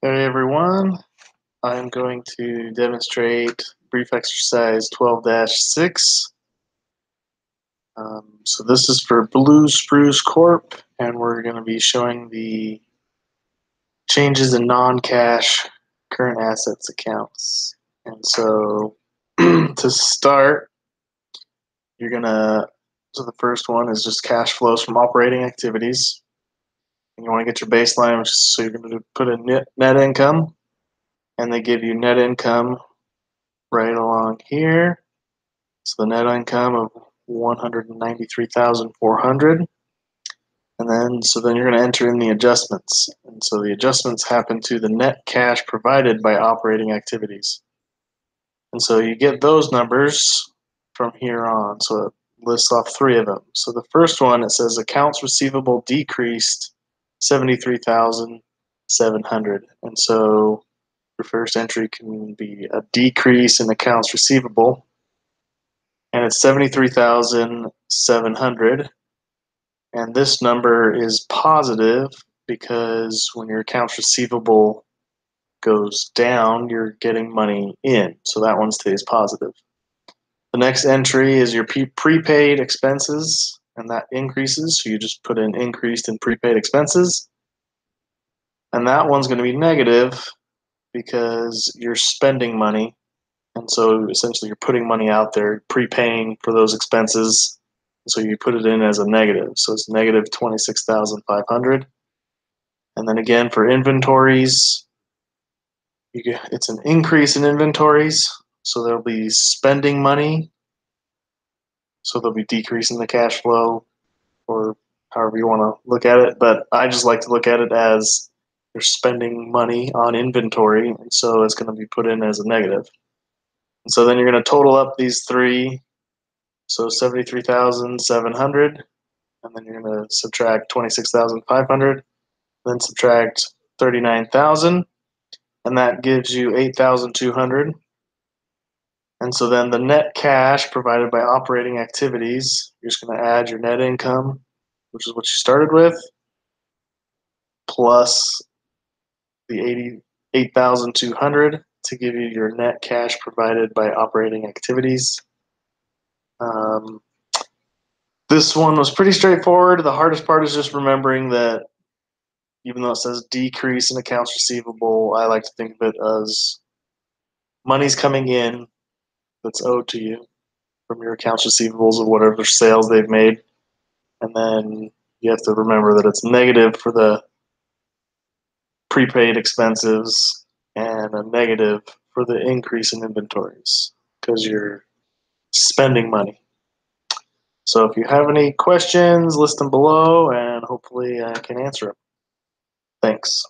Hey everyone, I'm going to demonstrate brief exercise 12-6. So this is for Blue Spruce Corp, and we're going to be showing the changes in non-cash current assets accounts. And so to start, so the first one is just cash flows from operating activities. And you want to get your baseline, so you're going to put in net income, and they give you net income right along here. So the net income of 193,400. And then you're going to enter in the adjustments. And so the adjustments happen to the net cash provided by operating activities. And so you get those numbers from here on. So it lists off three of them. So the first one, it says accounts receivable decreased 73,700. And so your first entry can be a decrease in accounts receivable, and it's 73,700. And this number is positive because when your accounts receivable goes down, you're getting money in. So that one stays positive. The next entry is your prepaid expenses, and that increases. So you just put in increased in prepaid expenses. And that one's going to be negative because you're spending money. And so essentially you're putting money out there, prepaying for those expenses. So you put it in as a negative. So it's negative 26,500. And then again for inventories, it's an increase in inventories. So there'll be spending money. So there'll be decreasing the cash flow, or however you want to look at it. But I just like to look at it as you're spending money on inventory. And so it's going to be put in as a negative. And so then you're going to total up these three. So 73,700, and then you're going to subtract 26,500, then subtract 39,000, and that gives you 8,200. And so then the net cash provided by operating activities, you're just going to add your net income, which is what you started with, plus the 8,200 to give you your net cash provided by operating activities. This one was pretty straightforward. The hardest part is just remembering that even though it says decrease in accounts receivable, I like to think of it as money's coming in that's owed to you from your accounts receivables of whatever sales they've made. And then you have to remember that it's negative for the prepaid expenses and a negative for the increase in inventories because you're spending money. So if you have any questions, list them below, and hopefully I can answer them. Thanks.